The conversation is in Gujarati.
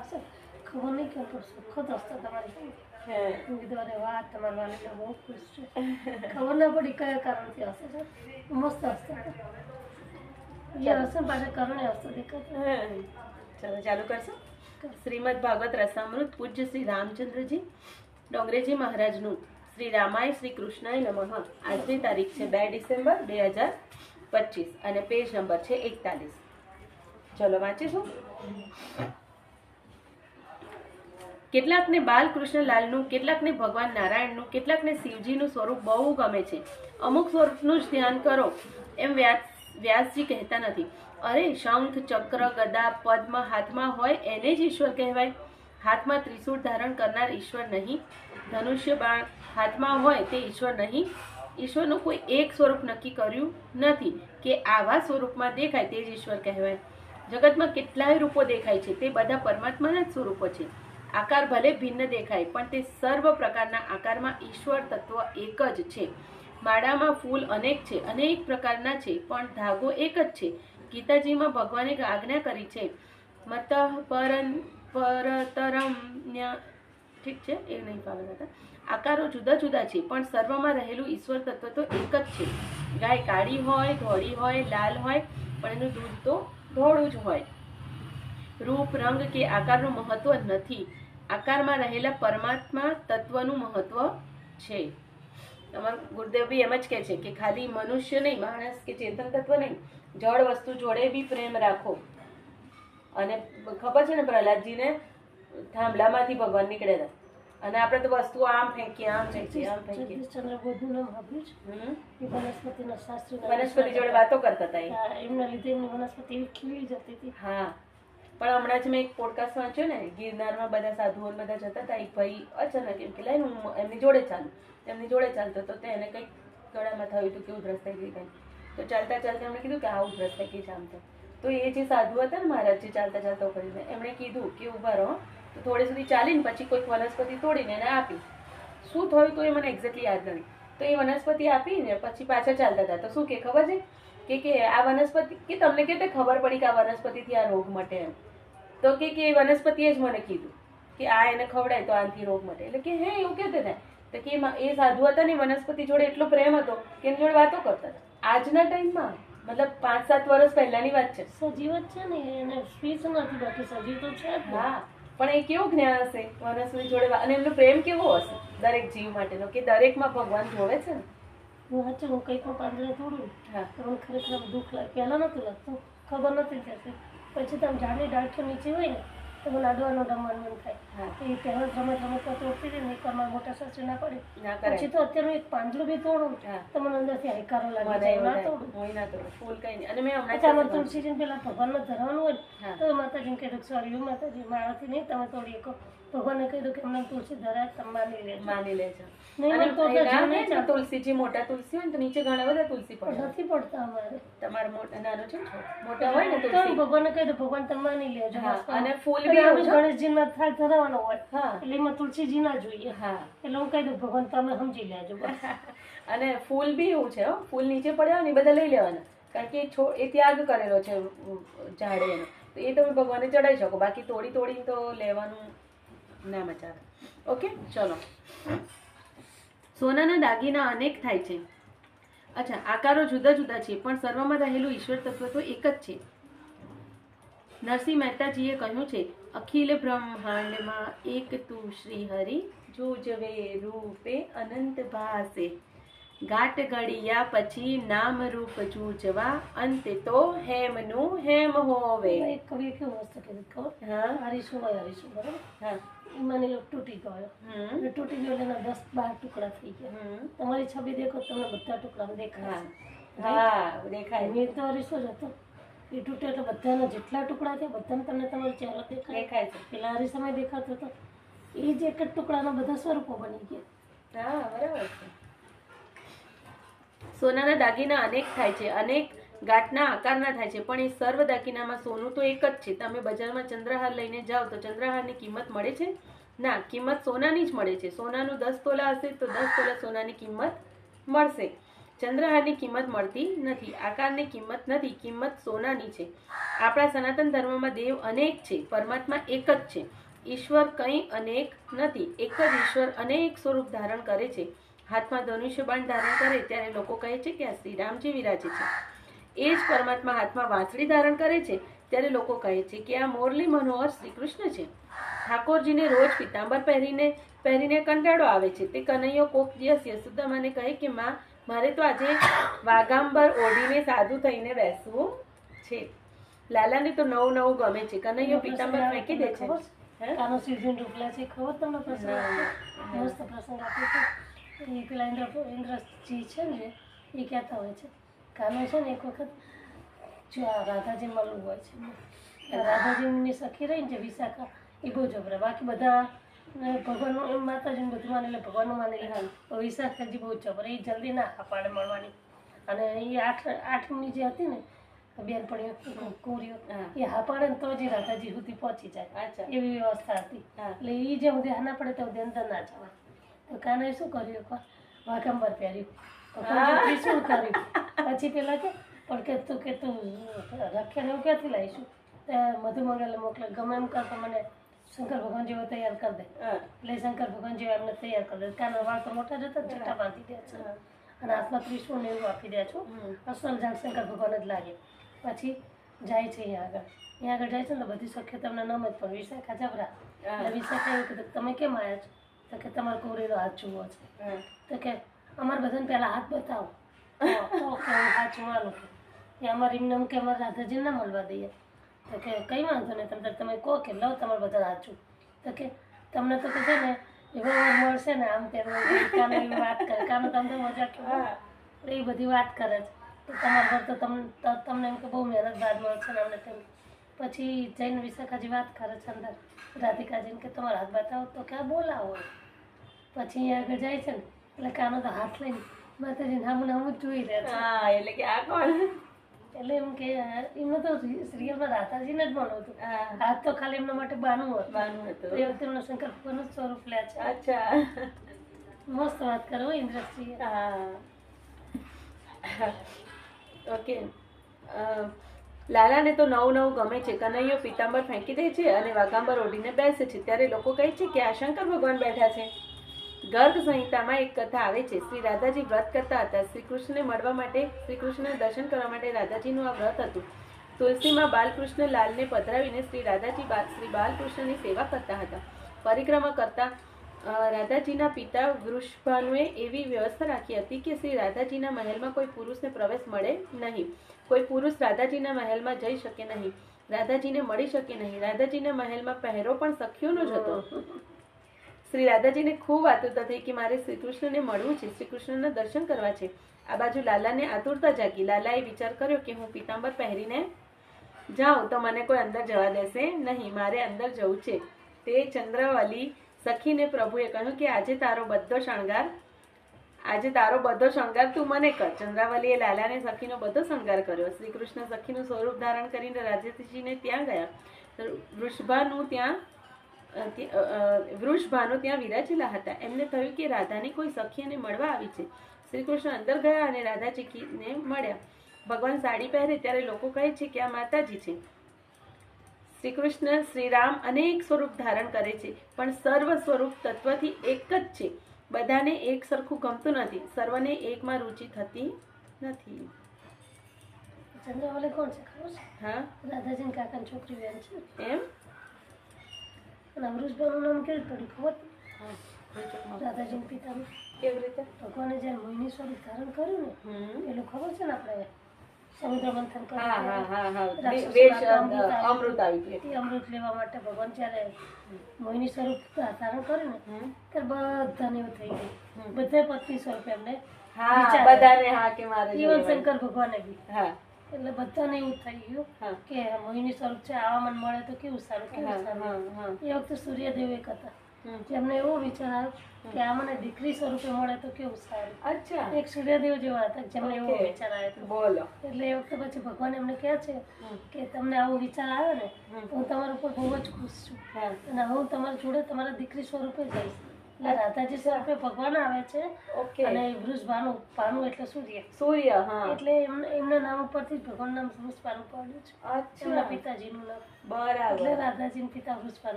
આવશે ખબર નહીં કેમ પણ સુખદ હસતા તમારી સાથે હું કીધું અરે વાહ તમારા વાલીને બહુ ખુશ છે ખબર ના પડી કયા કારણથી હશે છે મસ્ત હસતા હતા એ હશે પાછા કારણે હસતા દેખાતા ચલો ચાલુ કરશો શ્રીમદ ભાગવત રસામૃત પૂજ્ય શ્રી રામચંદ્રજી ડોંગરેજી મહારાજનું શ્રી રામાય શ્રી કૃષ્ણાય નમઃ આજની તારીખ છે 2 ડિસેમ્બર 2025 અને પેજ નંબર છે 41. ચલો વાંચીશું. કેટલાકને બાલકૃષ્ણલાલનું, કેટલાકને ભગવાન નારાયણનું, કેટલાકને શિવજીનું સ્વરૂપ બહુ ગમે છે. અમુક સ્વરૂપનું જ ધ્યાન કરો એમ વ્યાસજી કહેતા નથી. અરે શંખ ચક્ર ગદા પદ્મ હાથમાં હોય એને જ ઈશ્વર કહેવાય. હાથમાં ત્રિશૂળ ધારણ કરનાર ઈશ્વર નહીં. ધનુષ્ય બાણ હાથમાં હોય તે ઈશ્વર નહીં. ઈશ્વરનું કોઈ એક સ્વરૂપ નક્કી કર્યું નથી કે આવા સ્વરૂપમાં દેખાય તે જ ઈશ્વર કહેવાય. જગતમાં કેટલાય રૂપો દેખાય છે તે બધા પરમાત્માના જ સ્વરૂપો છે. આકાર ભલે ભિન્ન દેખાય પણ તે સર્વ પ્રકારના આકારમાં ઈશ્વર તત્વ એક જ છે. માળામાં ફૂલ અનેક છે, અનેક પ્રકારના છે, પણ ધાગો એક જ છે. ગીતાજીમાં ભગવાને આજ્ઞા કરી છે મત પરતરમ ઠીક છે, એ નહીં ફાવે હતા. આકારો જુદા જુદા છે પણ સર્વમાં રહેલું ઈશ્વર તત્વ તો એક જ છે. ગાય કાળી હોય, ધોળી હોય, લાલ હોય, પણ એનું દૂધ તો ધોળું જ હોય. રૂપ રંગ કે આકારનું મહત્વ નથી. આકારમાં રહેલા પરમાત્મા તત્વનું મહત્વ છે. તમારું ગુરુદેવ બી એમ જ કહે છે કે ખાલી મનુષ્ય નહીં, માણસ કે ચેતન તત્વ નહીં, જળ વસ્તુ જોડે બી પ્રેમ રાખો. અને ખબર છે ને પ્રહલાદજીને થાંભલામાંથી ભગવાન નીકળેલા અને આપણે તો વસ્તુ આમ ફેંકીએ આમ ફેંકીએ આમ ફેંકીએ. વનસ્પતિ જોડે વાતો કરતા હતા એમના લીધે એમની વનસ્પતિ એવી ખીલી જતી હતી. હા, પણ હમણાં જ મેં એક પોડકાસ્ટ વાંચ્યો ને, ગિરનારમાં બધા સાધુઓ બધા જતા હતા. એક ભાઈ અચાનક એમ કે લાઈને હું એમની જોડે ચાલતો તો તેને કંઈક ગળામાં થયું હતું કે ઉધરસ થઈ ગઈ કંઈ. તો ચાલતા ચાલતા એમણે કીધું કે આ ઉધરસ થઈ ગઈ છે આમ. તો એ જે સાધુ હતા ને મહારાજ, જે ચાલતા ચાલતા કરીને એમણે કીધું કે ઉભા રહો. તો થોડી સુધી ચાલીને પછી કોઈક વનસ્પતિ તોડીને એને આપી. શું થયું તો એ મને એક્ઝેક્ટલી યાદ નથી. તો એ વનસ્પતિ આપીને પછી પાછા ચાલતા હતા. તો શું કે ખબર છે કે આ વનસ્પતિ કે તમને કે ખબર પડી કે આ વનસ્પતિથી આ રોગ મટે એમ. તો કે એ વનસ્પતિએ જ મને કીધું કે આ એને ખવડાય તો આનાથી રોગ મટે. એટલે કે હે એવું કેવું થાય. તો કે એ સાધુ હતા ને વનસ્પતિ જોડે એટલો પ્રેમ હતો કે એની જોડે વાતો કરતા હતા. આજના ટાઈમમાં મતલબ 5-7 વર્ષ પહેલાની વાત છે. સજીવ જ છે ને, એને સ્પીચ નથી, બાકી સજીવ તો છે. હા, પણ એ કેવું જ્ઞાન હશે વનસ્પતિ જોડે, અને એમનો પ્રેમ કેવો હશે દરેક જીવ માટેનો કે દરેકમાં ભગવાન જોડે છે ને. હું હું કંઈક પાંદડે તોડું તો મને ખરેખર દુઃખ લાગે. પહેલાં નહોતું લાગતું, ખબર નથી થતી. પછી તમે ઝાડની ડાળખી નીચે હોય ને તો મને અડવાનું રમવાનું મન થાય. એ પહેલાં રમતમાં તોડતી હતી ને, એક વાર મોટા સાસરી ના પડે. પછી તો અત્યારે એક પાંદડું બી તોડું તો મને અંદરથી હાઈકારો લાગે. ના તોડું ફૂલ કઈ નહીં. અને મેં હમણાં તુલસીજીને પેલા ભગવાનમાં ધરવાનું હોય ને તો માતાજીને કીધું સોરી માતાજી મારાથી નહીં તમે તોડી શકો. ભગવાને કહ્યું કે અમને તુલસી ધરાય તમે માની લેજો. તુલસીજી મોટા તુલસી હોય ને તો નીચે ઘણા બધા તુલસી પડે. નથી પડતા અમારે. તમારે મોટા નાનો છે, મોટા હોય ને તુલસી ભગવાને કહ્યું ભગવાન તમે માની લેજો. અને ફૂલ બી ગણેશજીના થાળ ધરાવવાનો હોય એટલે એમાં તુલસીજી ના જોઈએ. હા, એટલે હું કહી દઉં ભગવાન તમે સમજી લેજો. અને ફૂલ બી એવું છે, ફૂલ નીચે પડ્યા ને બધા લઈ લેવાના, કારણ કે એ ત્યાગ કરેલો છે ઝાડે એનો, તો એ તમે ભગવાનને ચડાવી શકો. બાકી તોડી તો લેવાનું ના મજા આવે. ઓકે, ચલો. સોનાના દાગીના અનેક થાય છે. અચ્છા, આકારો જુદા જુદા છે પણ સર્વમાં રહેલું ઈશ્વર તત્વ તો એક જ છે. નરસિંહ મહેતાજીએ કહ્યું છે અખિલ બ્રહ્માંડમાં એક તું શ્રી હરિ, જોજવે રૂપે અનંત ભાસે. ગાંઠ ઘડિયા પછી નામ રૂપ જૂજવા, અંતે તો હેમનું હેમ હોવે. એક કવિએ કેવું મસ્ત કીધું ખબર? હા, હરીશું હોય હરીશું, બરાબર. હા, મને તૂટી ગયો, તૂટી ગયો એટલે 10-12 ટુકડા થઈ ગયા. તમારી છબી દેખો તમને બધા ટુકડા દેખાય. હા, દેખાય. મેં તો હરીશો જ હતો, એ તૂટે એટલે બધાના જેટલા ટુકડા થયા બધાને તમને તમારો ચહેરો દેખાય છે. પેલા હરીશમાં દેખાતો હતો એ જ એક જ ટુકડાના બધા સ્વરૂપો બની ગયા. હા, બરાબર છે. સોનાના દાગીના અનેક થાય છે, અનેક ગાંઠના આકારના થાય છે, પણ એ સર્વ દાગીનામાં સોનું તો એક જ છે. તમે બજારમાં ચંદ્રહાર લઈને જાઓ તો ચંદ્રહારની કિંમત મળે છે? ના, કિંમત સોનાની જ મળે છે. સોનાનું 10 તોલા હશે તો 10 તોલા સોનાની કિંમત મળશે. ચંદ્રહારની કિંમત મળતી નથી, આકારની કિંમત નથી, કિંમત સોનાની છે. આપણા સનાતન ધર્મમાં દેવ અનેક છે, પરમાત્મા એક જ છે. ઈશ્વર કંઈ અનેક નથી, એક જ ઈશ્વર અનેક સ્વરૂપ ધારણ કરે છે. હાથમાં ધનુષ્ય બાણ ધારણ કરે ત્યારે લોકો કહે છે કે આ શ્રીરામજી વિરાજે છે. એ જ પરમાત્મા હાથમાં વાંસળી ધારણ કરે છે ત્યારે લોકો કહે છે કે આ મોરલી મનોહર શ્રી કૃષ્ણ છે. ઠાકોરજીને રોજ પિતાંબર પહેરીને કંટાળો આવે છે. તે કનૈયો કોક દિવસ યશોદામાને કહે કે માં, મારે તો આજે વાગાંબર ઓઢીને સાધુ થઈને બેસવું છે. લાલાને તો નવું નવું ગમે છે. કનૈયો પિતાંબર ફેંકી દે છે. કાનો સિઝન રૂપલા છે, ખબર તમને પ્રસંગ? મસ્ત પ્રસંગ આપ્યો છે. એ પેલા ઇન્દ્રજી છે ને, એ કહેતા હોય છે કાનો છે ને એક વખત જો આ રાધાજી મળવું હોય છે, રાધાજીની સખી રહી ને જે વિશાખા, એ બહુ જબરા. બાકી બધા ભગવાનનું માતાજીને બધું માને એટલે ભગવાનનું માને લે. વિશાખાજી બહુ જબરા, એ જલ્દી ના હા પાડે મળવાની. અને એ આઠમની જે હતી ને બેનપણીઓ કુરીઓ, એ હા પાડે ને તો જ રાધાજી સુધી પહોંચી જાય, એવી વ્યવસ્થા હતી. એટલે એ જે સુધી હા ના પડે તો અંદર ના જવાય. તો કાનાએ શું કર્યું? વાઘંબર પહેર્યું. શું કર્યું પછી પેલા કે પણ કે તું રખ્યાને એવું ક્યાંથી લાવીશું? મધુમંગલે મોકલે, ગમે એમ કરતો મને શંકર ભગવાન જેવો તૈયાર કરી દે. એટલે શંકર ભગવાન જેવો એમને તૈયાર કરી દે. કાના વાળ તો મોટા જતા જટા બાંધી દે છે અને હાથમાં ત્રિશૂળ ને એવું આપી દે છો. અસલ જાણ શંકર ભગવાન જ લાગે. પછી જાય છે અહીંયા આગળ જાય છે ને બધી સખ્ય તમને નમે જ, પણ વિશાખા જબરા. એટલે વિશાખા એવું કીધું તમે કેમ આવ્યા છો? તો કે તમારે કોરીનો હાથ જુઓ છે. તો કે અમારે બધાને પહેલા હાથ બતાવો. ઓકે હું હાથ જોવાનું કે અમારે એમને એમ કે અમારે રાધાજીને ના મળવા દઈએ. તો કે કંઈ વાંધો નહીં, તમે કહો કે લવ તમારે બધા હાથ જુઓ. તો કે તમને તો છે ને એવા વાર મળશે ને આમ તેમ કાનો એવી વાત કરે. કાનો તમને મજા કે એ બધી વાત કરે છે તો તમારા ઘર તો તમને એમ કે બહુ મહેનત બાદ મળશે ને અમને તેમ. પછી જઈને વિશાખાજી વાત કરે છે અંદર રાધિકાજીને કે તમારા હાથ બતાવો. તો કે આ બોલાવો. પછી અહીંયા આગળ જાય છે ને એટલે કાનો તો હાથ લઈને માતાજી નામું નામું જ જોઈ રહે છે. એટલે કે આ કોણ? એટલે એમ કે એમને તો સિરિયલમાં રાધાજીને જ મળવું હતું, હાથ તો ખાલી એમના માટે બાનું હતું. એ વખતે એમનો શંકર ભગવાનનું સ્વરૂપ લે છે. અચ્છા, મસ્ત વાત કરો ઇન્દ્રજી. ઓકે. લાલાને તો નવું નવું ગમે છે. કનૈયો પિતાંબર ફેંકી દે છે અને વાઘાંબર ઓઢીને બેસે છે ત્યારે લોકો કહે છે કે આ શંકર ભગવાન બેઠા છે. ગર્ગ સંહિતામાં એક કથા આવે છે. શ્રી રાધાજી વ્રત કરતા હતા. શ્રી કૃષ્ણને મળવા માટે, શ્રી કૃષ્ણના દર્શન કરવા માટે રાધાજીનું આ વ્રત હતું. તુલસીમાં બાલકૃષ્ણ લાલને પધરાવીને શ્રી રાધાજી શ્રી બાલકૃષ્ણની સેવા કરતા હતા. પરિક્રમા કરતા રાધાજીના પિતા વૃષભાનુએ એવી વ્યવસ્થા રાખી હતી કે શ્રી રાધાજીના મહેલમાં કોઈ પુરુષને પ્રવેશ મળે નહીં. કોઈ પુરુષ રાધાજીના મહેલમાં જઈ શકે નહીં, રાધાજીને મળી શકે નહીં. રાધાજીના મહેલમાં પહેરો પણ સખીઓનો જ હતો. શ્રી રાધાજીને ખૂબ આતુરતા થઈ કે મારે શ્રી કૃષ્ણને મળવું છે, શ્રી કૃષ્ણના દર્શન કરવા છે. આ બાજુ લાલાને આતુરતા જાગી. લાલાએ વિચાર કર્યો કે હું પિતાંબર પહેરીને જાઉં તો મને કોઈ અંદર જવા દેશે નહીં, મારે અંદર જવું છે. તે ચંદ્રવલી સખીને પ્રભુએ કહ્યું કે આજે તારો બધો શણગાર તું મને કર. ચંદ્રાવલીએ લાલાને સખીનો બધો શણગાર કર્યો. શ્રી કૃષ્ણ સખીનું સ્વરૂપ ધારણ કરીને રાધાજીને ત્યાં ગયા. વૃષભાનુ ત્યાં વિરાજેલા હતા. એમને થયું કે રાધાની કોઈ સખી એને મળવા આવી છે. શ્રી કૃષ્ણ અંદર ગયા અને રાધાજીને મળ્યા. ભગવાન સાડી પહેરે ત્યારે લોકો કહે છે કે આ માતાજી છે. શ્રી કૃષ્ણ શ્રીરામ અનેક સ્વરૂપ ધારણ કરે છે, પણ સર્વ સ્વરૂપ તત્વથી એક જ છે. બધાને એક સરખું ગમતું નથી, સર્વને એકમાં રુચિ થતી નથી. ચંદ્રવાલે કોણ છે ખબર છે? હા, રાધાજીની કાકાની છોકરી બેન છે. એમ? અને વૃષભાનું નામ કેવી પડ્યું ખબર? રાધાજીના પિતાનું. કેવી રીતે? ભગવાને જ્યારે મોહિની સ્વરૂપ ધારણ કર્યું ને પેલું ખબર છે ને આપણે સમુદ્ર મંથન અમૃત આવી તે અમૃત લેવા માટે ભગવાન જ્યારે મોહિની સ્વરૂપ ધારણ કર્યું ને ત્યારે બધાને એવું થઈ ગયું. બધા પત્ની સ્વરૂપ એમને જીવન શંકર ભગવાને બી. એટલે બધાને એવું થઈ ગયું કે મોહિની સ્વરૂપ છે, આવા મને મળે તો કેવું સારું, કેવું સારું. એ વખતે સૂર્યદેવ એક હતા જેમને એવો વિચાર આવ્યો કે આ મને દીકરી સ્વરૂપે મળે તો કેવું સારું. અચ્છા, એક સૂર્યદેવ જેવા હતા જેમને એવો વિચાર આવ્યો. બોલો. એટલે એ વખતે પછી ભગવાન એમને કહે છે કે તમને આવો વિચાર આવ્યો ને હું તમારા ઉપર બહુ જ ખુશ છું અને હું તમારા જોડે તમારા દીકરી સ્વરૂપે જઈશ. એટલે રાધાજી સ્વરૂપે ભગવાન આવે છે ઓકે. અને વૃષ ભાનુ એટલે સૂર્ય, સૂર્ય, હા. એટલે એમના નામ ઉપરથી જ ભગવાન નામ વૃષ ભાનુ પાડ્યું છે, એમના અચ્છા, પિતાજીનું નામ, બરાબર. એટલે રાધાજીના પિતા વૃષ ભાનુ